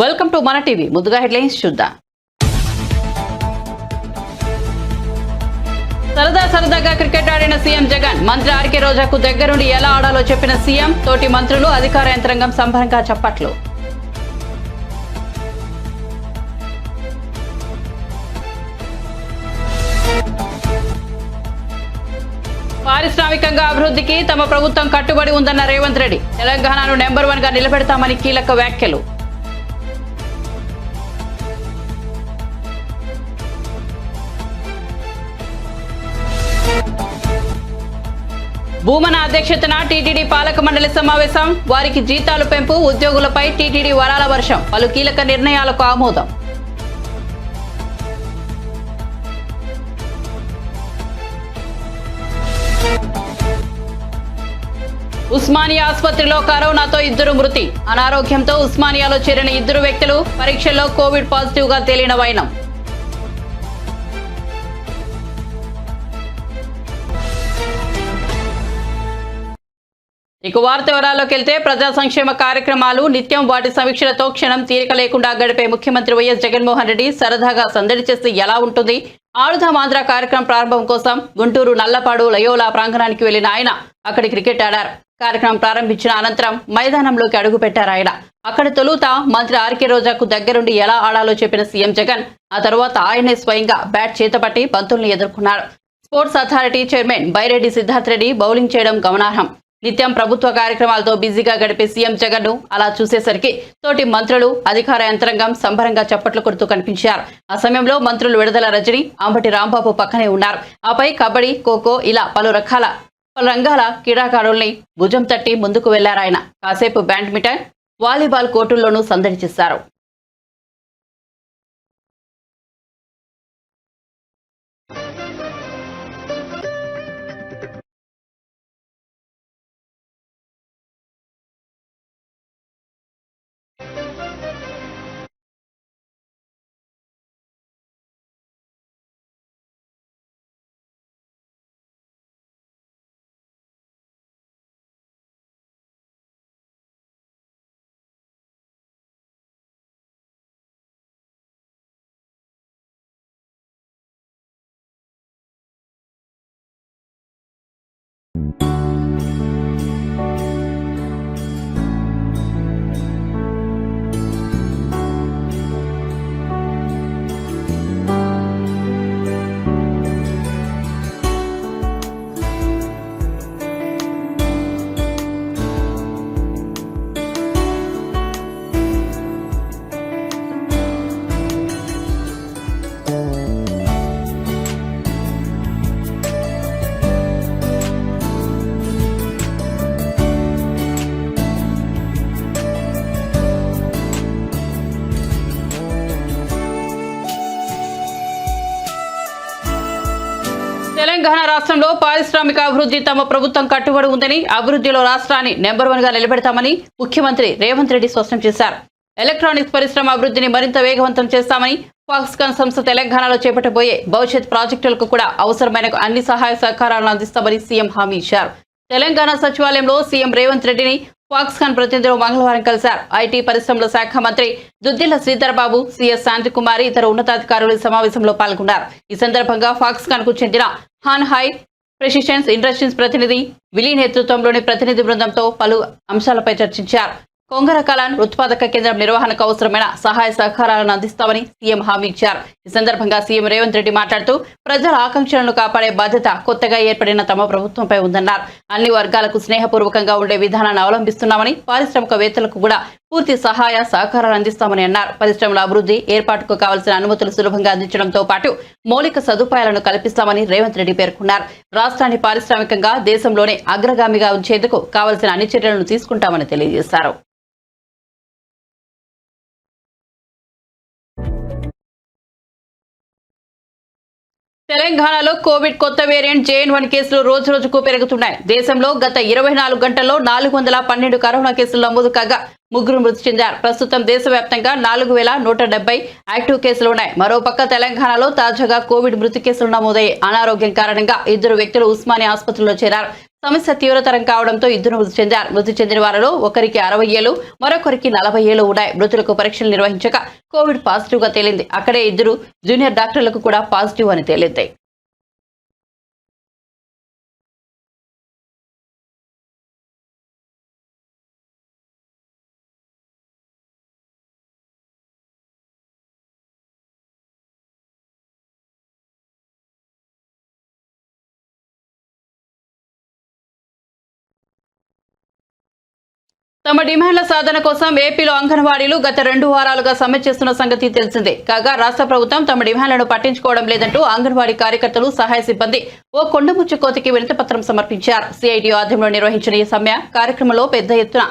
Welcome to మన TV. ముందుగా headlines చూద్దాం. సరదాగా క్రికెట్ ఆడిన సీఎం జగన్. మంత్రి ఆర్కే రోజాకు దగ్గరుండి ఎలా ఆడాలో చెప్పిన సీఎం. తోటి మంత్రులు, అధికార యంత్రాంగం సంబరంగా చప్పట్లు. పారిశ్రామికంగా అభివృద్ధికి తమ ప్రభుత్వం కట్టుబడి ఉందన్న రేవంత్ రెడ్డి. తెలంగాణను నెంబర్ 1 గా నిలబెడతామని కీలక వ్యాఖ్యలు. భూమన అధ్యక్షతన టీటీడీ పాలక మండలి సమావేశం. వారికి జీతాలు పెంపు, ఉద్యోగులపై టీటీడీ వరాల వర్షం. పలు కీలక నిర్ణయాలకు ఆమోదం. ఉస్మానియా ఆసుపత్రిలో కరోనాతో 2 మృతి. అనారోగ్యంతో ఉస్మానియాలో చేరిన 2 వ్యక్తులు. పరీక్షల్లో కోవిడ్ పాజిటివ్ గా తేలిన వైనం. ఇక వార్త వివరాల్లోకి వెళ్తే, ప్రజా సంక్షేమ కార్యక్రమాలు నిత్యం వాటి సమీక్షలతో క్షణం తీరిక లేకుండా గడిపే ముఖ్యమంత్రి వైఎస్ జగన్మోహన్ రెడ్డి సరదాగా సందడి చేస్తే ఎలా ఉంటుంది? ఆడుదాం ఆంధ్ర కార్యక్రమం ప్రారంభం కోసం గుంటూరు నల్లపాడు లయోలా ప్రాంగణానికి వెళ్లిన ఆయన అక్కడి క్రికెట్ ఆడారు. కార్యక్రమం ప్రారంభించిన అనంతరం మైదానంలోకి అడుగు పెట్టారు ఆయన. అక్కడ తొలుత మంత్రి ఆర్కే రోజాకు దగ్గరుండి ఎలా ఆడాలో చెప్పిన సీఎం జగన్. ఆ తర్వాత ఆయనే స్వయంగా బ్యాట్ చేతపట్టి బంతుల్ని ఎదుర్కొన్నారు. Sports authority chairman Byreddy Siddharth Reddy bowling చేయడం గమనార్హం. నిత్యం ప్రభుత్వ కార్యక్రమాలతో బిజీగా గడిపే సీఎం జగన్ ను అలా చూసేసరికి తోటి మంత్రులు, అధికార యంత్రాంగం సంబరంగా చప్పట్లు కొడుతూ కనిపించారు. ఆ సమయంలో మంత్రులు విడుదల రజని, అంబటి రాంబాబు పక్కనే ఉన్నారు. ఆపై కబడ్డీ, ఖోఖో ఇలా పలు రంగాల క్రీడాకారుల్ని భుజం తట్టి ముందుకు వెళ్లారాయన. కాసేపు బ్యాడ్మింటన్, వాలీబాల్ కోర్టుల్లోనూ సందడి చేశారు. తెలంగాణ రాష్ట్రంలో పారిశ్రామిక అభివృద్ధి తమ ప్రభుత్వం కట్టుబడి ఉందని, అభివృద్ధిలో రాష్ట్రాన్ని నెంబర్ 1 గా నిలబెడతామని ముఖ్యమంత్రి రేవంత్ రెడ్డి స్పష్టం చేశారు. ఎలక్ట్రానిక్స్ పరిశ్రమ అభివృద్ధిని మరింత వేగవంతం చేస్తామని, ఫాక్స్కాన్ సంస్థ తెలంగాణలో చేపట్టబోయే భవిష్యత్ ప్రాజెక్టులకు కూడా అవసరమైన అన్ని సహాయ సహకారాలను అందిస్తామని సీఎం హామీ ఇచ్చారు. తెలంగాణ సచివాలయంలో సీఎం రేవంత్ రెడ్డిని ఫాక్స్కాన్ ప్రతినిధులు మంగళవారం కలిశారు. ఐటీ పరిశ్రమల శాఖ మంత్రి దుద్దిళ్ల శ్రీధర్బాబు, సీఎస్ శాంతికుమారి ఇతర ఉన్నతాధికారులు సమావేశంలో పాల్గొన్నారు. ఈ సందర్భంగా ఫాక్స్కాన్ కు చెందిన హాన్ హై ప్రెసిషన్స్ ఇండస్ట్రీస్ ప్రతినిధి విలీ నేతృత్వంలోని ప్రతినిధి బృందంతో పలు అంశాలపై చర్చించారు. కొంగర కలాన్ ఉత్పాదక కేంద్రం నిర్వహణకు అవసరమైన సహాయ సహకారాలను అందిస్తామని సీఎం హామీ ఇచ్చారు. ఈ సందర్భంగా సీఎం రేవంత్ రెడ్డి మాట్లాడుతూ, ప్రజల ఆకాంక్షలను కాపాడే బాధ్యత కొత్తగా ఏర్పడిన తమ ప్రభుత్వంపై ఉందన్నారు. అన్ని వర్గాలకు స్నేహపూర్వకంగా ఉండే విధానాన్ని అవలంబిస్తున్నామని, పారిశ్రామికవేత్తలకు కూడా పూర్తి సహాయ సహకారాలు అందిస్తామని అన్నారు. పరిశ్రమల అభివృద్ధి ఏర్పాటుకు కావాల్సిన అనుమతులు సులభంగా అందించడంతో పాటు మౌలిక సదుపాయాలను కల్పిస్తామని రేవంత్ రెడ్డి పేర్కొన్నారు. రాష్ట్రాన్ని పారిశ్రామికంగా దేశంలోనే అగ్రగామిగా ఉంచేందుకు కావాల్సిన అన్ని చర్యలను తీసుకుంటామని తెలియజేశారు. తెలంగాణలో కోవిడ్ కొత్త వేరియంట్ JN.1 కేసులు రోజురోజుకు పెరుగుతున్నాయి. దేశంలో గత 24 గంటల్లో 412 కరోనా కేసులు నమోదు కాగా 3 మృతి చెందారు. ప్రస్తుతం దేశవ్యాప్తంగా 4170 యాక్టివ్ కేసులు ఉన్నాయి. మరోపక్క తెలంగాణలో తాజాగా కోవిడ్ మృతి కేసులు నమోదయ్యాయి. అనారోగ్యం కారణంగా 2 వ్యక్తులు ఉస్మానియా ఆసుపత్రిలో చేరారు. సమస్య తీవ్రతరం కావడంతో ఇద్దరు మృతి చెందారు. మృతి చెందిన వారిలో ఒకరికి 60 ఏళ్లు, మరొకరికి 40 ఏళ్లు ఉన్నాయి. మృతులకు పరీక్షలు నిర్వహించగా కోవిడ్ పాజిటివ్ గా తేలింది. అక్కడే ఇద్దరు జూనియర్ డాక్టర్లకు కూడా పాజిటివ్ అని తేలింది. తమ డిమాండ్ల సాధన కోసం ఏపీలో అంగన్వాడీలు గత 2 వారాలుగా సమ్మె చేస్తున్న సంగతి తెలిసిందే. కాగా రాష్ట్ర ప్రభుత్వం తమ డిమాండ్లను పట్టించుకోవడం లేదంటూ అంగన్వాడీ కార్యకర్తలు, సహాయ సిబ్బంది ఓ కొండముచ్చు కోతికి వినతిపత్రం సమర్పించారు. సిఐటి ఆధ్వర్యంలో నిర్వహించిన ఈ సమ్మె కార్యక్రమంలో పెద్ద ఎత్తున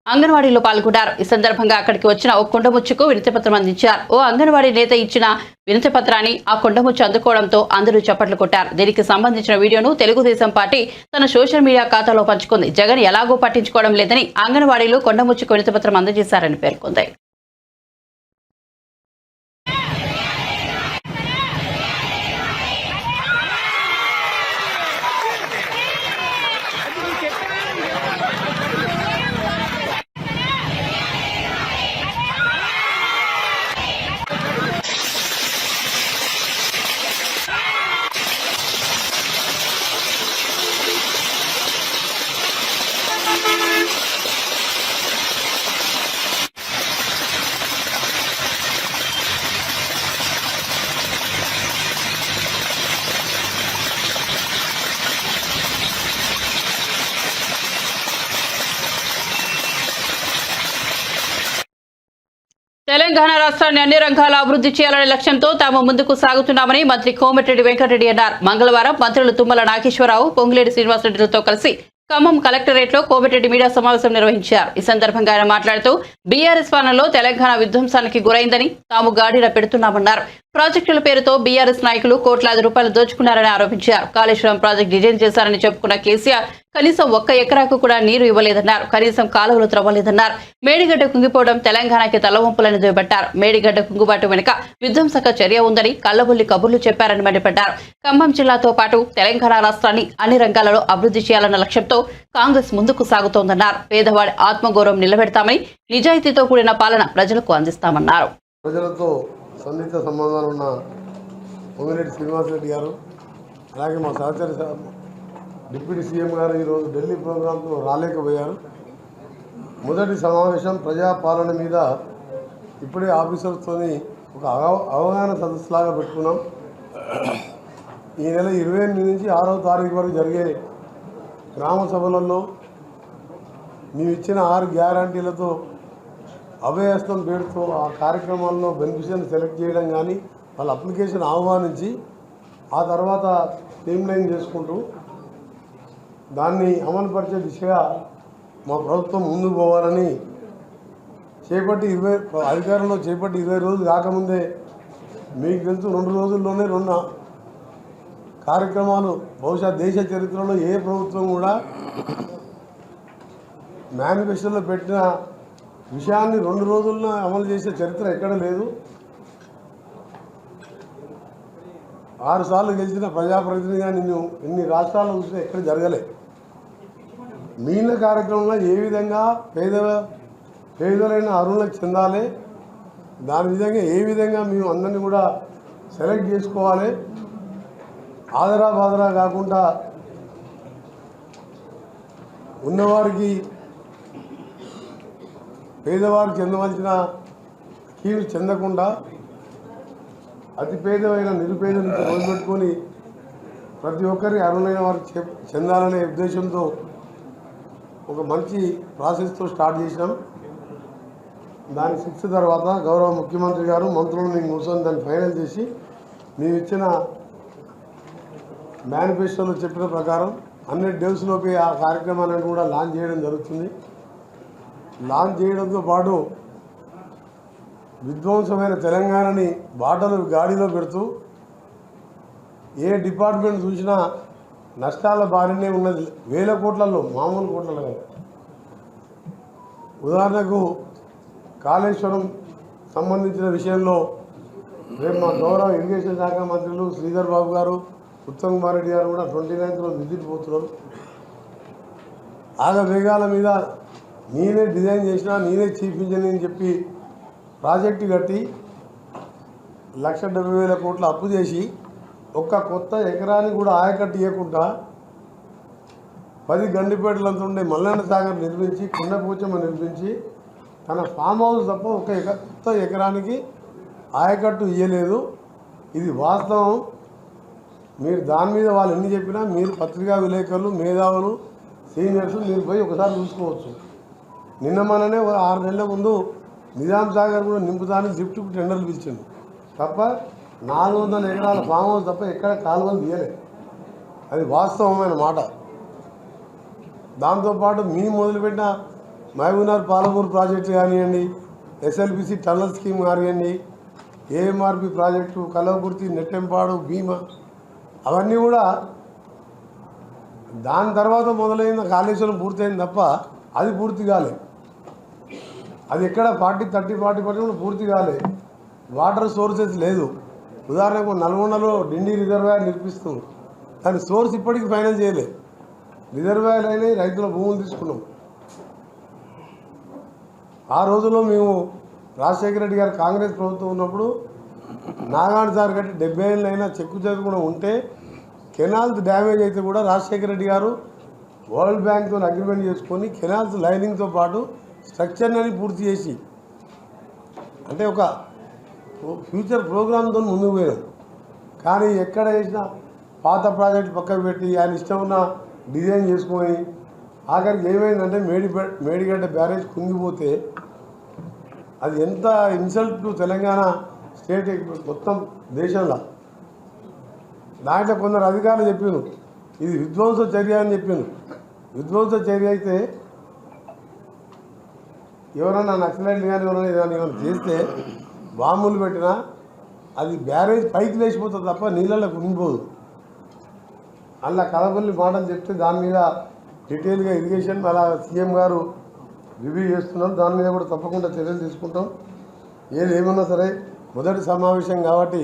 అంగన్వాడీలో పాల్గొన్నారు. ఈ సందర్భంగా అక్కడికి వచ్చిన ఓ కొండముచ్చుకు వినతిపత్రం అందించారు. ఓ అంగన్వాడీ నేత ఇచ్చిన వినతిపత్రాన్ని ఆ కొండముచ్చు అందుకోవడంతో అందరూ చప్పట్లు కొట్టారు. దీనికి సంబంధించిన వీడియోను తెలుగుదేశం పార్టీ తన సోషల్ మీడియా ఖాతాలో పంచుకుంది. జగన్ ఎలాగో పట్టించుకోవడం లేదని అంగన్వాడీలు కొండముచ్చుకు వినతిపత్రం అందజేశారని పేర్కొంది. తెలంగాణ రాష్ట్రాన్ని అన్ని రంగాల అభివృద్ధి చేయాలనే లక్ష్యంతో తాము ముందుకు సాగుతున్నామని మంత్రి కోమటిరెడ్డి వెంకటరెడ్డి అన్నారు. మంగళవారం మంత్రులు తుమ్మల నాగేశ్వరరావు, పొంగులేటి శ్రీనివాసరెడ్డిలతో కలిసి ఖమ్మం కలెక్టరేట్లో కోమటిరెడ్డి మీడియా సమావేశం నిర్వహించారు. ఈ సందర్భంగా ఆయన మాట్లాడుతూ బీఆర్ఎస్ పాలనలో తెలంగాణ విధ్వంసానికి గురైందని తాము గాడిన పెడుతున్నామన్నారు. ప్రాజెక్టుల పేరుతో బీఆర్ఎస్ నాయకులు కోట్లాది రూపాయలు దోచుకున్నారని ఆరోపించారు. కాళేశ్వరం ప్రాజెక్టు డిజైన్ చేశారని చెప్పుకున్న కేసీఆర్ కనీసం 1 ఎకరాకు కూడా నీరు ఇవ్వలేదన్నారు. కనీసం కాలువలు త్రవ్వలేదన్నారు. మేడిగడ్డ కుంగిపోవడం తెలంగాణకి తలవంపులని దుయ్యబట్టారు. మేడిగడ్డ కుంగుబాటు వెనుక విధ్వంసక చర్య ఉందని కల్లబొల్లి కబుర్లు చెప్పారని మండిపడ్డారు. ఖమ్మం జిల్లాతో పాటు తెలంగాణ రాష్ట్రాన్ని అన్ని రంగాలలో అభివృద్ధి చేయాలన్న లక్ష్యంతో కాంగ్రెస్ ముందుకు సాగుతోందన్నారు. పేదవాడి ఆత్మగౌరవం నిలబెడతామని, నిజాయితీతో కూడిన పాలన ప్రజలకు అందిస్తామన్నారు. ప్రజలతో సన్నిహిత సంబంధాలు ఉన్న పొంగిరెడ్డి శ్రీనివాసరెడ్డి గారు, అలాగే మా సహచర డిప్యూటీ సీఎం గారు ఈరోజు ఢిల్లీ ప్రోగ్రాంతో రాలేకపోయారు. మొదటి సమావేశం ప్రజాపాలన మీద ఇప్పుడే ఆఫీసర్స్తో ఒక అవగాహన సదస్సులాగా పెట్టుకున్నాం. ఈ నెల 28 నుంచి 6వ తారీఖు వరకు జరిగే గ్రామ సభలలో మేము ఇచ్చిన 6 గ్యారంటీలతో అభయహస్తం పేరుతో ఆ కార్యక్రమాల్లో బెనిఫిషియర్ని సెలెక్ట్ చేయడం కానీ, వాళ్ళ అప్లికేషన్ ఆహ్వానించి ఆ తర్వాత స్ట్రీమ్లైన్ చేసుకుంటూ దాన్ని అమలుపరిచే దిశగా మా ప్రభుత్వం ముందుకు పోవాలని అధికారంలో చేపట్టి 20 రోజులు కాకముందే మీకు తెలుసు 2 రోజుల్లోనే 2 కార్యక్రమాలు బహుశా దేశ చరిత్రలో ఏ ప్రభుత్వం కూడా మేనిఫెస్టోలో పెట్టిన విషయాన్ని 2 రోజుల్లో అమలు చేసే చరిత్ర ఎక్కడ లేదు. 6 సార్లు గెలిచిన ప్రజాప్రతినిధిగా నిన్ను ఇన్ని రాష్ట్రాల్లో చూస్తే ఎక్కడ జరగలే. మిగిలిన కార్యక్రమంలో ఏ విధంగా పేదలైన అర్హులకు చెందాలి, దాని విధంగా ఏ విధంగా మేము అందరినీ కూడా సెలెక్ట్ చేసుకోవాలి, ఆదరా బాదరా కాకుండా ఉన్నవారికి పేదవారికి చెందవలసిన స్కీమ్స్ చెందకుండా అతి పేదమైన నిరుపేద నుంచి మొదలుపెట్టుకొని ప్రతి ఒక్కరికి అర్హులైన వారికి చెందాలనే ఉద్దేశంతో ఒక మంచి ప్రాసెస్తో స్టార్ట్ చేసినాం. దాని 6 తర్వాత గౌరవ ముఖ్యమంత్రి గారు మంత్రులను కూర్చొని దాన్ని ఫైనల్ చేసి మేము ఇచ్చిన మేనిఫెస్టోలో చెప్పిన ప్రకారం 100 డేస్లోపే ఆ కార్యక్రమాన్ని కూడా లాంచ్ చేయడం జరుగుతుంది. లాంచ్ చేయడంతో పాటు విధ్వంసమైన తెలంగాణని గాడిలో పెడుతూ ఏ డిపార్ట్మెంట్ చూసినా నష్టాల బారినే ఉన్నది. 1000 కోట్లలో, మామూలు కోట్లలో కాదు. ఉదాహరణకు కాళేశ్వరం సంబంధించిన విషయంలో రేపు మా గౌరవ ఇరిగేషన్ శాఖ మంత్రులు శ్రీధర్ బాబు గారు, ఉత్తమ్ కుమార్ రెడ్డి గారు కూడా 29th రోజు విజిట్ పోతున్నారు. ఆగవేగాల మీద నేనే డిజైన్ చేసినా నేనే చీఫ్ ఇంజనీర్ అని చెప్పి ప్రాజెక్టు కట్టి 1,70,000 కోట్ల అప్పు చేసి ఒక్క కొత్త ఎకరానికి కూడా ఆయకట్టు ఇవ్వకుండా 10 గండిపేటలంతా ఉండే మల్లన్న సాగర్ నిర్మించి కొండపూచమ్మ నిర్మించి తన ఫామ్ హౌస్ తప్ప కొత్త ఎకరానికి ఆయకట్టు ఇవ్వలేదు. ఇది వాస్తవం. మీరు దాని మీద వాళ్ళు ఎన్ని చెప్పినా మీరు పత్రికా విలేకరులు, మేధావులు, సీనియర్స్ మీరు పోయి ఒకసారి చూసుకోవచ్చు. నిన్న మననే 6 నెలల ముందు నిజాం సాగర్ కూడా నింపుతానికి జిఫ్ట్కు టెండర్లు పిలిచిండు తప్ప 400 ఎకరాల ఫామ్ హౌస్ తప్ప ఎక్కడ కాలువలు తీయలేదు. అది వాస్తవమైన మాట. దాంతోపాటు మేము మొదలుపెట్టిన మహబూబ్నగర్ పాలమూరు ప్రాజెక్టు కానివ్వండి, ఎస్ఎల్బిసి టన్నల్ స్కీమ్ కానివ్వండి, ఏఎంఆర్పి ప్రాజెక్టు, కలవకుర్తి, నెట్టెంపాడు, భీమా, అవన్నీ కూడా దాని తర్వాత మొదలైన కాళేశ్వరం పూర్తయింది తప్ప అది పూర్తి కాలే. అది ఎక్కడ 40% పూర్తి కాలే. వాటర్ సోర్సెస్ లేదు. ఉదాహరణకు నల్గొండలో డిండి రిజర్వాయర్ నిర్మిస్తుంది. దాని సోర్స్ ఇప్పటికీ ఫైనల్ చేయలే. రిజర్వాయర్ అయినాయి, రైతుల భూములు తీసుకున్నాం. ఆ రోజుల్లో మేము రాజశేఖర రెడ్డి గారు కాంగ్రెస్ ప్రభుత్వం ఉన్నప్పుడు నాగార్జున సార్ కట్టి 70 ఏళ్ళైనా చెక్కు కూడా ఉంటే కెనాల్స్ డ్యామేజ్ అయితే కూడా రాజశేఖర రెడ్డి గారు వరల్డ్ బ్యాంక్తో అగ్రిమెంట్ చేసుకొని కెనాల్స్ లైనింగ్తో పాటు స్ట్రక్చర్ని పూర్తి చేసి అంటే ఒక ఫ్యూచర్ ప్రోగ్రామ్తో ముందుకు పోయాం. కానీ ఎక్కడ వేసినా పాత ప్రాజెక్టు పక్కకు పెట్టి ఆయన ఇష్టం ఉన్న డిజైన్ చేసుకొని ఆఖరికి ఏమైందంటే మేడిగడ్డ బ్యారేజ్ కుంగిపోతే అది ఎంత ఇన్సల్ట్ టు తెలంగాణ స్టేట్ మొత్తం దేశంలో. దాంట్లో కొందరు అధికారులు చెప్పారు ఇది విధ్వంస చర్య అని చెప్పాను. విధ్వంస చర్య అయితే ఎవరన్నా నక్సలైట్లు కానీ ఎవరైనా చేస్తే బాంబులు పెట్టినా అది బ్యారేజ్ పైకి లేచిపోతుంది తప్ప నీళ్ళల్లో కుంగిపోదు. అలా కలబల్లి మాటలు చెప్తే దాని మీద డీటెయిల్గా ఇరిగేషన్ అలా సీఎం గారు రివ్యూ చేస్తున్నాం. దాని మీద కూడా తప్పకుండా చర్యలు తీసుకుంటాం. ఏదేమన్నా సరే మొదటి సమావేశం కాబట్టి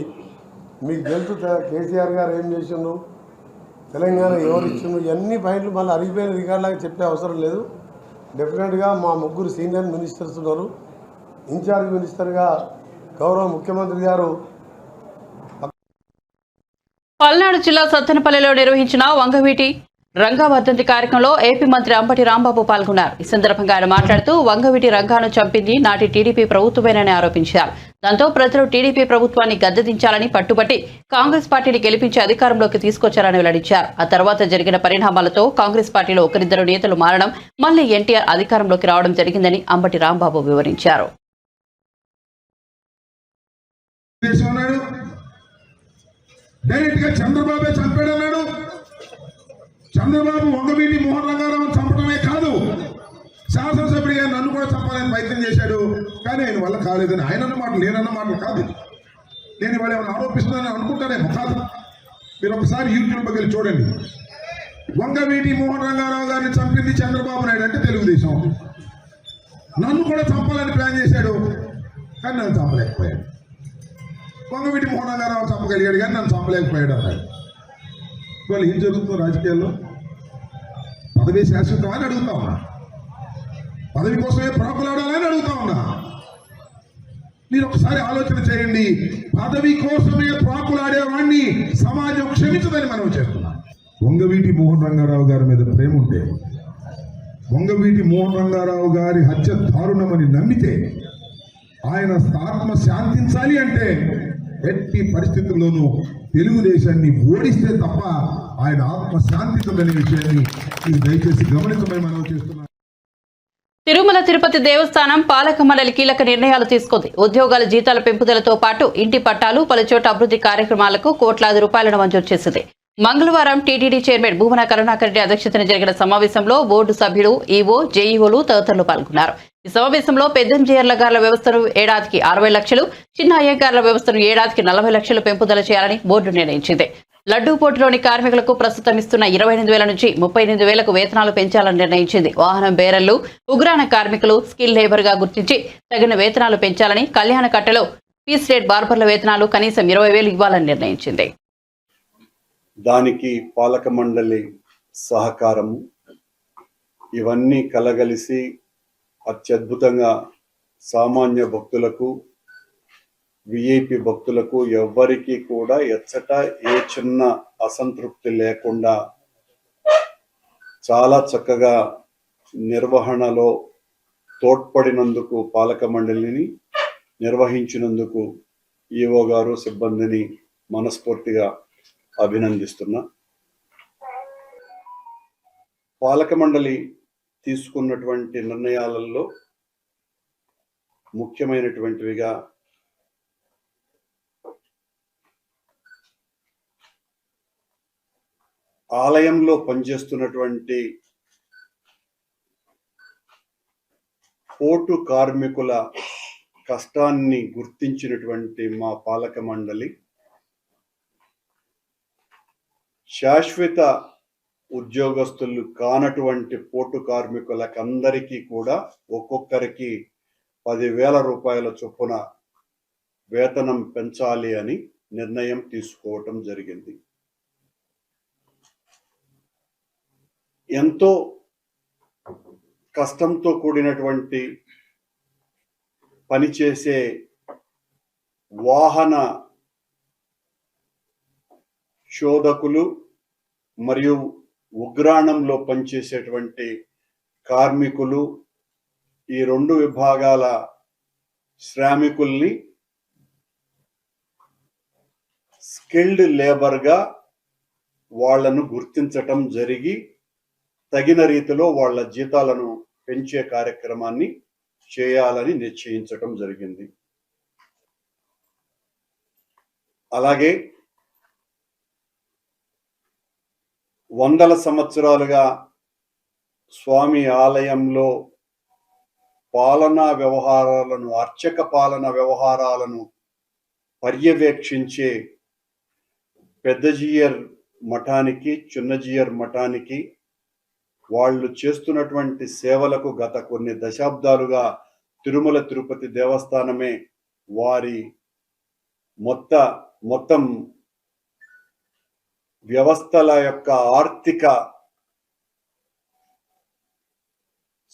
మీకు తెలుసు కేసీఆర్ గారు ఏం చేసిండ్రు, తెలంగాణ ఎవరు ఇచ్చిండ్రు, ఇవన్నీ పాయింట్లు మళ్ళీ అరిగిపోయిన రికార్డులాగా చెప్పే అవసరం లేదు. డెఫినెట్గా మా 3 సీనియర్ మినిస్టర్స్ ఉన్నారు. ఇన్ఛార్జ్ మినిస్టర్గా గౌరవ ముఖ్యమంత్రి గారు. పల్నాడు జిల్లా సత్తెనపల్లిలో నిర్వహించిన వంగవీటి రంగా వర్ధంతి కార్యక్రమంలో ఏపీ మంత్రి అంబటి రాంబాబు పాల్గొన్నారు. ఈ సందర్భంగా ఆయన మాట్లాడుతూ వంగవీటి రంగాను చంపింది నాటి టీడీపీ ప్రభుత్వమేనని ఆరోపించారు. దాంతో ప్రజలు టీడీపీ ప్రభుత్వాన్ని గద్దెదించాలని పట్టుబట్టి కాంగ్రెస్ పార్టీని గెలిపించి అధికారంలోకి తీసుకొచ్చారని వెల్లడించారు. ఆ తర్వాత జరిగిన పరిణామాలతో కాంగ్రెస్ పార్టీలో ఒకరిద్దరు నేతలు మారడం, మళ్లీ ఎన్టీఆర్ అధికారంలోకి రావడం జరిగిందని అంబటి రాంబాబు వివరించారు. చంద్రబాబు వంగవీటి మోహన్ రంగారావు చంపడమే కాదు, శాసనసభ్యుడిగా నన్ను కూడా చంపాలని ప్రయత్నం చేశాడు. కానీ ఆయన వల్ల కాలేదని ఆయన మాటలు నేనన్న మాటలు కాదు. నేను ఇవాళ ఏమైనా ఆరోపిస్తున్నానని అనుకుంటానేమో కాదు. మీరు ఒకసారి యూట్యూబ్కి వెళ్ళి చూడండి. వంగవీటి మోహన్ రంగారావు గారిని చంపింది చంద్రబాబు నాయుడు అంటే తెలుగుదేశం. నన్ను కూడా చంపాలని ప్లాన్ చేశాడు కానీ నన్ను చంపలేకపోయాడు. వంగవీటి మోహన్ రంగారావు చంపగలిగాడు కానీ నన్ను చంపలేకపోయాడు అన్నాడు. ఇవాళ ఏం జరుగుతుందో రాజకీయాల్లో? పదవి శాశ్వతం అని అడుగుతా ఉన్నా, పదవి కోసమే ప్రాకులాడాలని అడుగుతా ఉన్నా. మీరు ఒకసారి ఆలోచన చేయండి. పదవి కోసమే ప్రాకులాడేవాడిని సమాజం క్షమించదని మనం చేస్తున్నాం. వంగవీటి మోహన్ రంగారావు గారి మీద ప్రేమ ఉంటే, వంగవీటి మోహన్ రంగారావు గారి హత్య దారుణమని నమ్మితే, ఆయన ఆత్మ శాంతించాలి అంటే ఎట్టి పరిస్థితుల్లోనూ తెలుగుదేశాన్ని ఓడిస్తే తప్ప ఆయన ఆత్మ శాంతించదనే విషయాన్ని మీరు దయచేసి గమనించమని మనం చేస్తున్నాం. తిరుమల తిరుపతి దేవస్థానం పాలక మండలి కీలక నిర్ణయాలు తీసుకుంది. ఉద్యోగాల జీతాల పెంపుదలతో పాటు ఇంటి పట్టాలు, పలుచోట్ల అభివృద్ధి కార్యక్రమాలకు కోట్లాది రూపాయలను మంజూరు చేసింది. మంగళవారం టీటీడీ చైర్మన్ భూమన కరుణాకర్ రెడ్డి అధ్యక్షతన జరిగిన సమావేశంలో బోర్డు సభ్యులు, ఈవో, జేఈఓలు తదితరులు పాల్గొన్నారు. ఈ సమావేశంలో పెద్దంజేర్లగార్ల వ్యవస్థను ఏడాదికి 60 లక్షలు, చిన్న అయ్యగార్ల వ్యవస్థను ఏడాదికి 40 లక్షలు పెంపుదల చేయాలని బోర్డు నిర్ణయించింది. లడ్డూపోటులోని కార్మికులకు ప్రస్తుతం ఇస్తున్న 28,000 నుంచి 38,000కు వేతనాలు పెంచాలని నిర్ణయించింది. వాహనం బేరర్లు, ఉగ్రాణ కార్మికులు స్కిల్ లేబర్ గా గుర్తించి తగిన వేతనాలు పెంచాలని, కళ్యాణ కట్టలో పీస్ రేట్ బార్బర్ల వేతనాలు కనీసం 20,000 ఇవ్వాలని నిర్ణయించింది. దానికి పాలక మండలి సహకారము ఇవన్నీ కలగలిసి అత్యద్భుతంగా సామాన్య భక్తులకు, విఐపి భక్తులకు ఎవ్వరికీ కూడా ఎచ్చట ఏ చిన్న అసంతృప్తి లేకుండా చాలా చక్కగా నిర్వహణలో తోడ్పడినందుకు పాలక మండలిని నిర్వహించినందుకు ఈఓ గారు సిబ్బందిని మనస్ఫూర్తిగా అభినందిస్తున్నా. పాలక మండలి తీసుకున్నటువంటి నిర్ణయాలలో ముఖ్యమైనటువంటివిగా ఆలయంలో పనిచేస్తున్నటువంటి పోటు కార్మికుల కష్టాన్ని గుర్తించినటువంటి మా పాలక మండలి శాశ్వత ఉద్యోగస్తులు కానటువంటి పోటు కార్మికులకందరికీ కూడా ఒక్కొక్కరికి 10,000 రూపాయల చొప్పున వేతనం పెంచాలి అని నిర్ణయం తీసుకోవటం జరిగింది. ఎంతో కష్టంతో కూడినటువంటి పనిచేసే వాహన శోధకులు మరియు ఉగ్రాణంలో పనిచేసేటువంటి కార్మికులు, ఈ 2 విభాగాల శ్రామికుల్ని స్కిల్డ్ లేబర్గా వాళ్లను గుర్తించటం జరిగి తగిన రీతిలో వాళ్ళ జీతాలను పెంచే కార్యక్రమాన్ని చేయాలని నిశ్చయించటం జరిగింది. అలాగే 100 సంవత్సరాలుగా స్వామి ఆలయంలో పాలనా వ్యవహారాలను, అర్చక పాలన వ్యవహారాలను పర్యవేక్షించే పెద్దజీయర్ మఠానికి, చిన్నజీయర్ మఠానికి వాళ్ళు చేస్తున్నటువంటి సేవలకు గత కొన్ని దశాబ్దాలుగా తిరుమల తిరుపతి దేవస్థానమే వారి మొత్తం వ్యవస్థల యొక్క ఆర్థిక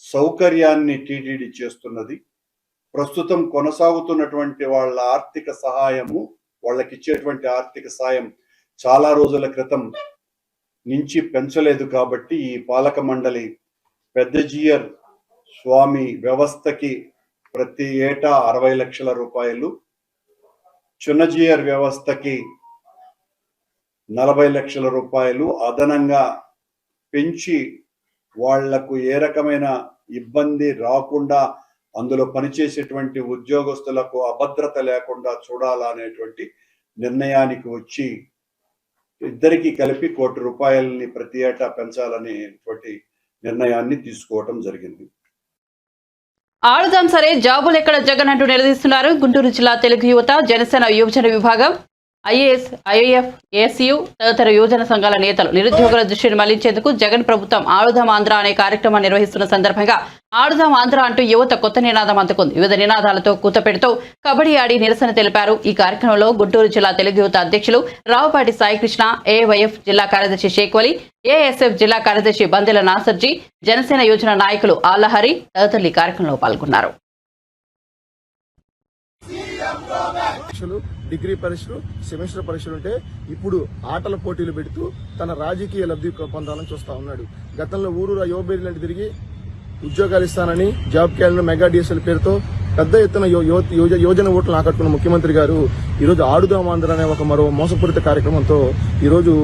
సౌకర్యాన్ని టీటీడీ చేస్తున్నది. ప్రస్తుతం కొనసాగుతున్నటువంటి వాళ్ళ ఆర్థిక సహాయము, వాళ్ళకి ఇచ్చేటువంటి ఆర్థిక సాయం చాలా రోజుల క్రితం నుంచి పెంచలేదు. కాబట్టి ఈ పాలక మండలి పెద్దజీయర్ స్వామి వ్యవస్థకి ప్రతి ఏటా 60 లక్షల రూపాయలు, చిన్నజీయర్ వ్యవస్థకి 40 లక్షల రూపాయలు అదనంగా పెంచి వాళ్లకు ఏ రకమైన ఇబ్బంది రాకుండా, అందులో పనిచేసేటువంటి ఉద్యోగస్తులకు అభద్రత లేకుండా చూడాలనేటువంటి నిర్ణయానికి వచ్చి ఇద్దరికి కలిపి 1 కోటి రూపాయలని ప్రతి ఏటా పెంచాలనేటువంటి నిర్ణయాన్ని తీసుకోవటం జరిగింది. ఆడుదాం సరే జాబులు ఎక్కడ జగన్ అంటూ నిలదీస్తున్నారు గుంటూరు జిల్లా తెలుగు యువత, జనసేన యువజన విభాగం, ఐఏఎస్, ఐఏఎఫ్, ఏసీయూ తదితర యువజన సంఘాల నేతలు నిరుద్యోగుల దృష్టిని మళ్లించేందుకు జగన్ ప్రభుత్వం ఆడుదాం ఆంధ్ర అనే కార్యక్రమాన్ని నిర్వహిస్తున్న సందర్భంగా ఆడుదాం ఆంధ్ర అంటూ యువత కొత్త నినాదం అందుకుంది. వివిధ నినాదాలతో కూతపెడుతూ కబడ్డీ ఆడి నిరసన తెలిపారు. ఈ కార్యక్రమంలో గుంటూరు జిల్లా తెలుగు యువత అధ్యక్షులు రావుపాటి సాయికృష్ణ, ఏవైఎఫ్ జిల్లా కార్యదర్శి షేక్వలి, ఏఎస్ఎఫ్ జిల్లా కార్యదర్శి బందెల నాసర్జీ, జనసేన యోజన నాయకులు ఆల్లహరి తదితరులు ఈ కార్యక్రమంలో పాల్గొన్నారు. డిగ్రీ పరీక్షలు, సెమిస్టర్ పరీక్షలు ఉంటే ఇప్పుడు ఆటల పోటీలు పెడుతూ తన రాజకీయ లబ్ధి పొందాలని చూస్తా ఉన్నాడు. గతంలో ఊరూరా యువబేరీలంటే తిరిగి ఉద్యోగాలు ఇస్తానని, జాబ్ క్యాలెండర్, మెగా డిఎస్ఎల్ పేరుతో పెద్ద ఎత్తున యోజన ఓట్లను ఆకట్టుకున్న ముఖ్యమంత్రి గారు ఈరోజు ఆడుదాం ఆంధ్ర అనే ఒక మరో మోసపూరిత కార్యక్రమంతో ఈరోజు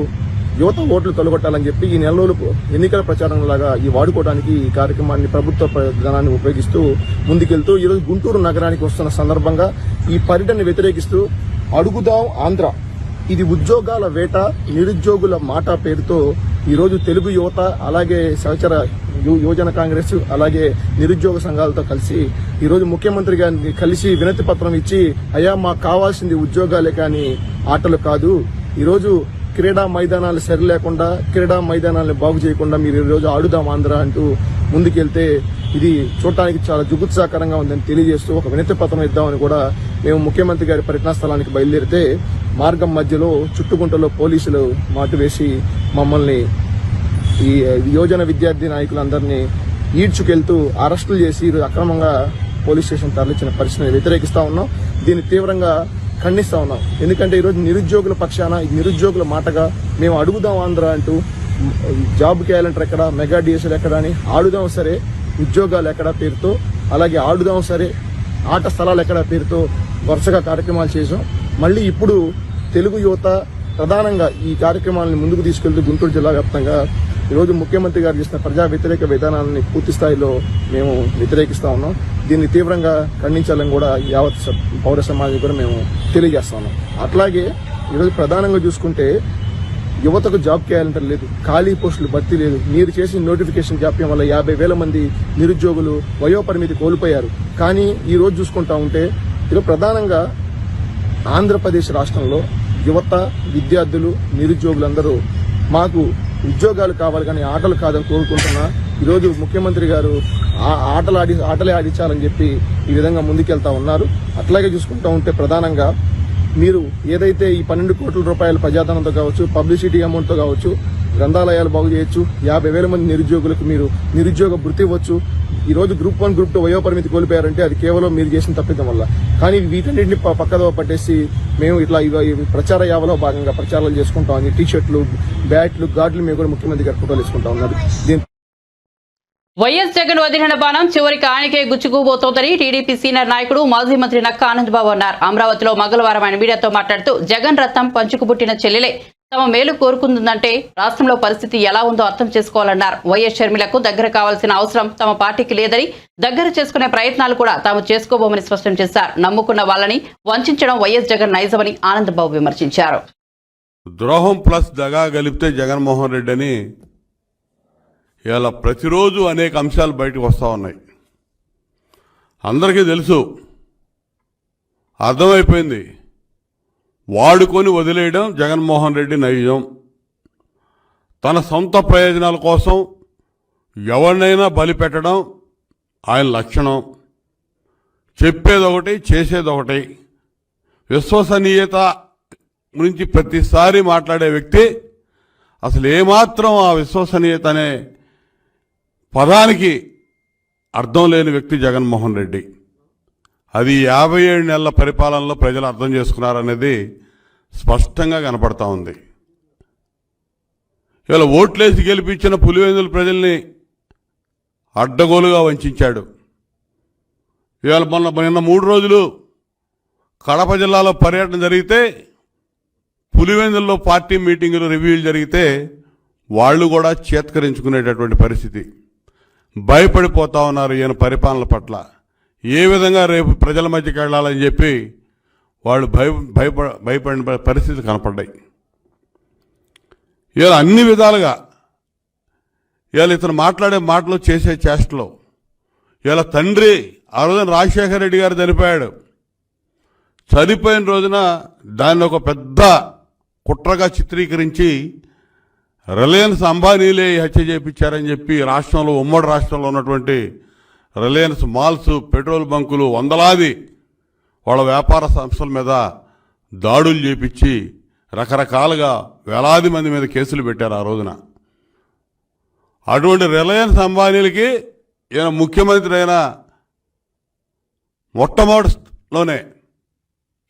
యువత ఓట్లు తొలగొట్టాలని చెప్పి ఈ నెల రోజులు ఎన్నికల ప్రచారం లాగా ఈ వాడుకోవడానికి ఈ కార్యక్రమాన్ని ప్రభుత్వ ధనాన్ని ఉపయోగిస్తూ ముందుకెళ్తూ ఈరోజు గుంటూరు నగరానికి వస్తున్న సందర్భంగా ఈ పర్యటనను వ్యతిరేకిస్తూ అడుగుదాం ఆంధ్ర, ఇది ఉద్యోగాల వేట, నిరుద్యోగుల మాట పేరుతో ఈరోజు తెలుగు యువత, అలాగే సహచర యువజన కాంగ్రెస్, అలాగే నిరుద్యోగ సంఘాలతో కలిసి ఈరోజు ముఖ్యమంత్రి గారిని కలిసి వినతి పత్రం ఇచ్చి, అయ్యా మాకు కావాల్సింది ఉద్యోగాలే కానీ ఆటలు కాదు, ఈరోజు క్రీడా మైదానాలు సరి లేకుండా, క్రీడా మైదానాలను బాగు చేయకుండా మీరు ఈరోజు ఆడుదాం ఆంధ్ర అంటూ ముందుకెళ్తే ఇది చూడటానికి చాలా జుగుత్సాకరంగా ఉందని తెలియజేస్తూ ఒక వినతి పత్రం ఇద్దామని కూడా మేము ముఖ్యమంత్రి గారి పర్యటనా స్థలానికి బయలుదేరితే మార్గం మధ్యలో చుట్టుకుంటలో పోలీసులు మాటు వేసి మమ్మల్ని, ఈ యోజన విద్యార్థి నాయకులందరినీ ఈడ్చుకెళ్తూ అరెస్టులు చేసి ఈరోజు అక్రమంగా పోలీస్ స్టేషన్ తరలించిన పరిస్థితిని వ్యతిరేకిస్తా ఉన్నాం. దీన్ని తీవ్రంగా ఖండిస్తా ఉన్నాం. ఎందుకంటే ఈరోజు నిరుద్యోగుల పక్షాన నిరుద్యోగుల మాటగా మేము అడుగుదాం ఆంధ్ర అంటూ జాబ్ క్యాలెండర్ ఎక్కడ, మెగా డిఎస్ఎల్ ఎక్కడ అని ఆడుదాం సరే ఉద్యోగాలు ఎక్కడ పేరుతో, అలాగే ఆడుదాం సరే ఆట స్థలాలు ఎక్కడ పేరుతో వరుసగా కార్యక్రమాలు చేశాం. మళ్ళీ ఇప్పుడు తెలుగు యువత ప్రధానంగా ఈ కార్యక్రమాలను ముందుకు తీసుకెళ్తూ గుంటూరు జిల్లా వ్యాప్తంగా ఈరోజు ముఖ్యమంత్రి గారు చేసిన ప్రజా వ్యతిరేక విధానాన్ని పూర్తి స్థాయిలో మేము వ్యతిరేకిస్తా ఉన్నాం. దీన్ని తీవ్రంగా ఖండించాలని కూడా యావత్ పౌర సమాజం కూడా మేము తెలియజేస్తా ఉన్నాం. అట్లాగే ఈరోజు ప్రధానంగా చూసుకుంటే యువతకు జాబ్ క్యాలెండర్ లేదు, ఖాళీ పోస్టులు భర్తీ లేదు. మీరు చేసిన నోటిఫికేషన్ జాప్యం వల్ల 50,000 మంది నిరుద్యోగులు వయోపరిమితి కోల్పోయారు. కానీ ఈ రోజు చూసుకుంటా ఉంటే ఈరోజు ప్రధానంగా ఆంధ్రప్రదేశ్ రాష్ట్రంలో యువత, విద్యార్థులు, నిరుద్యోగులందరూ మాకు ఉద్యోగాలు కావాలి కానీ ఆటలు కాదని కోరుకుంటున్నా. ఈరోజు ముఖ్యమంత్రి గారు ఆటలే ఆడించాలని చెప్పి ఈ విధంగా ముందుకెళ్తా ఉన్నారు. అట్లాగే చూసుకుంటా ఉంటే ప్రధానంగా మీరు ఏదైతే ఈ 12 కోట్ల రూపాయల ప్రజాధనంతో కావచ్చు, పబ్లిసిటీ అమౌంట్తో కావచ్చు, గ్రంథాలయాలు బాగు చేయొచ్చు, 50,000 మంది నిరుద్యోగులకు మీరు నిరుద్యోగ భృతి ఇవ్వచ్చు. ఈ రోజు గ్రూప్ 1, గ్రూప్ 2 వయోపరిమితి కోల్పోయారంటే అది కేవలం మీరు చేసిన తప్పిదం వల్ల. కానీ వీటన్నింటినీ పక్కదో పట్టేసి మేము ఇట్లా ప్రచార యావలో భాగంగా ప్రచారాలు చేసుకుంటామని టీ-షర్ట్లు, బ్యాట్లు, గార్డులు మేము కూడా ముఖ్యమంత్రి గారు ఫోటోలు వేసుకుంటా ఉన్నారు. వైఎస్ జగన్ వదిలిన బాణం చివరికి ఆయనకే గుచ్చుకుపోతోందని టీడీపీ సీనియర్ నాయకుడు మాజీ మంత్రి నక్కా ఆనందబాబు అన్నారు. అమరావతిలో మంగళవారం ఆయన మీడియాతో మాట్లాడుతూ జగన్ రత్నం పంచుకుపుట్టిన చెల్లెలే తమ మేలు కోరుకుందంటే రాష్ట్రంలో పరిస్థితి ఎలా ఉందో అర్థం చేసుకోవాలన్నారు. వైఎస్ షర్మిలకు దగ్గర కావాల్సిన అవసరం తమ పార్టీకి లేదని, దగ్గర చేసుకునే ప్రయత్నాలు కూడా తాము చేసుకోబోమని స్పష్టం చేశారు. నమ్ముకున్న వాళ్ళని వంచడం వైఎస్ జగన్ నైజమని ఆనందబాబు విమర్శించారు. ద్రోహం ప్లస్ దగా గలిపితే జగన్మోహన్ రెడ్డి అని ఇలా ప్రతిరోజు అనేక అంశాలు బయటకు వస్తూ ఉన్నాయి. అందరికీ తెలుసు, అర్థమైపోయింది. వాడుకొని వదిలేయడం జగన్మోహన్ రెడ్డి నైజం. తన సొంత ప్రయోజనాల కోసం ఎవరినైనా బలి పెట్టడం ఆయన లక్షణం. చెప్పేదొకటి, చేసేదొకటి. విశ్వసనీయత గురించి ప్రతిసారి మాట్లాడే వ్యక్తి అసలు ఏమాత్రం ఆ విశ్వసనీయత అనే పదానికి అర్థం లేని వ్యక్తి జగన్మోహన్ రెడ్డి. అది 57 నెలల పరిపాలనలో ప్రజలు అర్థం చేసుకున్నారనేది స్పష్టంగా కనపడతా ఉంది. ఇవాళ ఓట్లేసి గెలిపించిన పులివెందుల ప్రజల్ని అడ్డగోలుగా వంచాడు. ఇవాళ నిన్న 3 రోజులు కడప జిల్లాలో పర్యటన జరిగితే, పులివెందుల్లో పార్టీ మీటింగులు, రివ్యూలు జరిగితే వాళ్ళు కూడా చేత్కరించుకునేటటువంటి పరిస్థితి. భయపడిపోతా ఉన్నారు ఈయన పరిపాలన పట్ల. ఏ విధంగా రేపు ప్రజల మధ్యకి వెళ్ళాలని చెప్పి వాళ్ళు భయపడిన పరిస్థితి కనపడ్డాయి. ఇవాళ అన్ని విధాలుగా ఇవాళ ఇతను మాట్లాడే మాటలు, చేసే చేష్టలు. ఇవాళ తండ్రి ఆ రోజున రాజశేఖర రెడ్డి గారు చనిపోయాడు. చనిపోయిన రోజున దాన్ని ఒక పెద్ద కుట్రగా చిత్రీకరించి రిలయన్స్ అంబానీలే హత్య చేయించారని చెప్పి రాష్ట్రంలో, ఉమ్మడి రాష్ట్రంలో ఉన్నటువంటి రిలయన్స్ మాల్స్, పెట్రోల్ బంకులు, వందలాది వాళ్ళ వ్యాపార సంస్థల మీద దాడులు చేపించి రకరకాలుగా వేలాది మంది మీద కేసులు పెట్టారు ఆ రోజున. అటువంటి రిలయన్స్ అంబానీలకి ఈయన ముఖ్యమంత్రి అయిన మొట్టమొదటిలోనే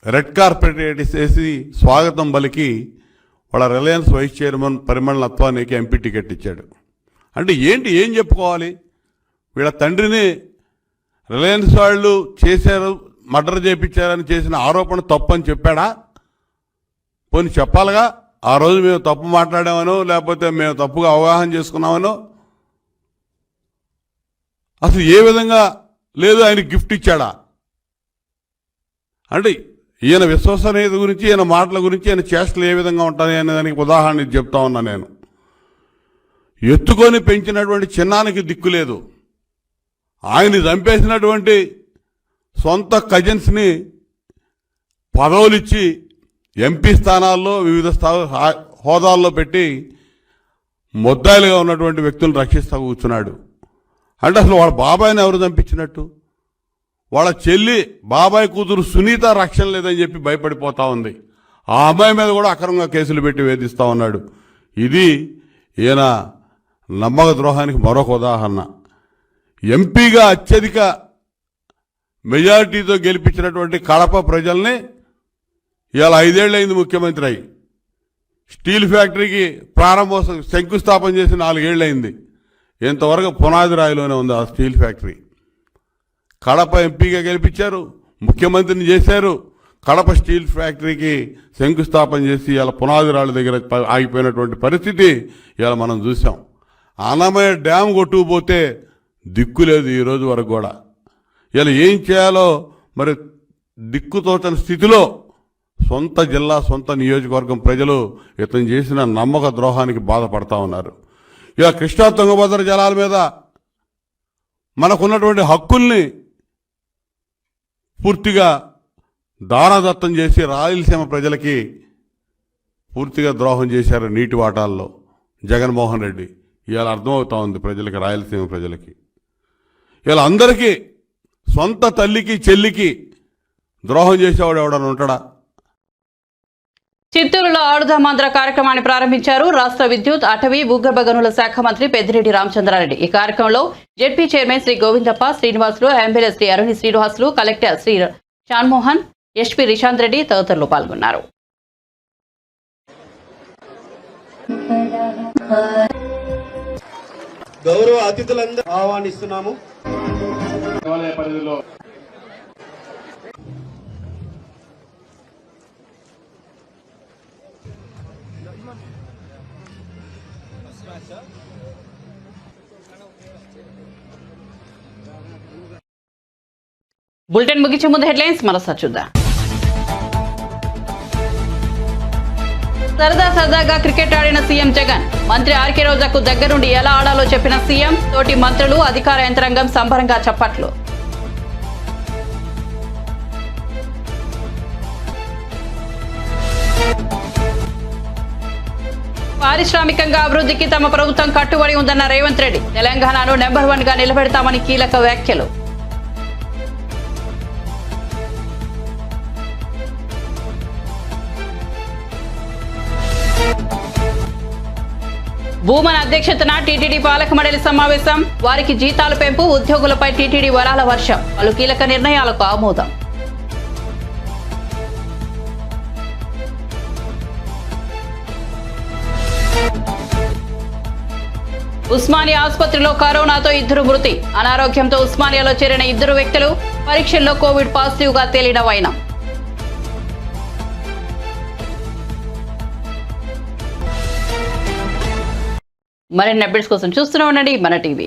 రెడ్ కార్పెట్ వేసి స్వాగతం పలికి వాళ్ళ రిలయన్స్ వైస్ చైర్మన్ పరిమళ నత్వానికి ఎంపీ టికెట్ ఇచ్చాడు. అంటే ఏంటి, ఏం చెప్పుకోవాలి? వీళ్ళ తండ్రిని రిలయన్స్ వాళ్ళు చేశారు, మర్డర్ చేయించారని చేసిన ఆరోపణ తప్పని చెప్పాడా? పోనీ చెప్పాలిగా. ఆ రోజు మేము తప్పు మాట్లాడామనో, లేకపోతే మేము తప్పుగా అవగాహన చేసుకున్నామనో. అసలు ఏ విధంగా లేదు, ఆయన గిఫ్ట్ ఇచ్చాడా? అంటే ఈయన విశ్వసనీయత గురించి, ఈయన మాటల గురించి, ఈయన చేష్టలు ఏ విధంగా ఉంటాయి అనే దానికి ఉదాహరణ చెప్తా ఉన్నా నేను. ఎత్తుకొని పెంచినటువంటి చిన్నానికి దిక్కు లేదు. ఆయన్ని చంపేసినటువంటి సొంత కజిన్స్ని పదవులిచ్చి ఎంపీ స్థానాల్లో వివిధ హోదాల్లో పెట్టి ముద్దాయిలుగా ఉన్నటువంటి వ్యక్తులను రక్షిస్తూ కూర్చున్నాడు. అంటే అసలు వాళ్ళ బాబాయిని ఎవరు చంపించినట్టు? వాళ్ళ చెల్లి, బాబాయ్ కూతురు సునీత రక్షణ లేదని చెప్పి భయపడిపోతా ఉంది. ఆ అమ్మాయి మీద కూడా అక్రమంగా కేసులు పెట్టి వేధిస్తూ ఉన్నాడు. ఇది ఈయన నమ్మక ద్రోహానికి మరొక ఉదాహరణ. ఎంపీగా అత్యధిక మెజారిటీతో గెలిపించినటువంటి కడప ప్రజల్ని ఇవాళ 5 ఏళ్ళైంది ముఖ్యమంత్రి అయి. స్టీల్ ఫ్యాక్టరీకి శంకుస్థాపన చేసి 4 ఏళ్ళైంది. ఇంతవరకు పునాది రాయిలోనే ఉంది ఆ స్టీల్ ఫ్యాక్టరీ. కడప ఎంపీగా గెలిపించారు, ముఖ్యమంత్రిని చేశారు. కడప స్టీల్ ఫ్యాక్టరీకి శంకుస్థాపన చేసి ఇవాళ పునాది రాళ్ళ దగ్గర ఆగిపోయినటువంటి పరిస్థితి ఇవాళ మనం చూసాం. అన్నమయ్య డ్యామ్ కొట్టుకుపోతే దిక్కు లేదు ఈ రోజు వరకు కూడా. ఇలా ఏం చేయాలో మరి దిక్కుతోచని స్థితిలో సొంత జిల్లా సొంత నియోజకవర్గం ప్రజలు ఇతను చేసిన నమ్మక ద్రోహానికి బాధపడతా ఉన్నారు. ఇక కృష్ణా తుంగభద్ర జలాల మీద మనకున్నటువంటి హక్కుల్ని పూర్తిగా దానదత్తం చేసి రాయలసీమ ప్రజలకి పూర్తిగా ద్రోహం చేశారు నీటి వాటాల్లో జగన్మోహన్ రెడ్డి. ఇవాళ అర్థమవుతా ఉంది ప్రజలకి, రాయలసీమ ప్రజలకి. ఇలా అందరికీ సొంత తల్లికి చెల్లికి ద్రోహం చేసేవాడు ఎవడన్నా ఉంటాడా? చిత్తూరులో ఆడుదామాంధ్ర కార్యక్రమాన్ని ప్రారంభించారు రాష్ట్ర విద్యుత్, అటవీ, భూగర్భ గనుల శాఖ మంత్రి పెద్దిరెడ్డి రామచంద్రారెడ్డి. ఈ కార్యక్రమంలో ZP chairman Shri Govindappa Srinivasulu, MLA Shri Aruni Srinivasulu, collector Shri Shanmohan, SP Rishant Reddy తదితరులు పాల్గొన్నారు. గౌరవ అతిథులందరూ ఆహ్వానిస్తున్నాము. బులెటిన్ ముగించే ముందు హెడ్లైన్స్ మరోసారి చూద్దాం. సరదాగా క్రికెట్ ఆడిన సీఎం జగన్. మంత్రి ఆర్కే రోజాకు దగ్గరుండి ఎలా ఆడాలో చెప్పిన సీఎం. తోటి మంత్రులు, అధికార యంత్రాంగం సంబరంగా చప్పట్లు. పారిశ్రామికంగా అభివృద్ధికి తమ ప్రభుత్వం కట్టుబడి ఉందన్న రేవంత్ రెడ్డి. తెలంగాణను నెంబర్ 1 గా నిలబెడతామని కీలక వ్యాఖ్యలు. భూమన్ అధ్యక్షతన టీటీడీ పాలక మండలి సమావేశం. వారికి జీతాల పెంపు, ఉద్యోగులపై టీటీడీ వరాల వర్షం. పలు కీలక నిర్ణయాలకు ఆమోదం. ఉస్మానియా ఆసుపత్రిలో కరోనాతో 2 మృతి. అనారోగ్యంతో ఉస్మానియాలో చేరిన 2 వ్యక్తులు. పరీక్షల్లో కోవిడ్ పాజిటివ్ గా తేలిన వైనం. మరిన్ని అప్డేట్స్ కోసం చూస్తూనే ఉండండి మన టీవీ.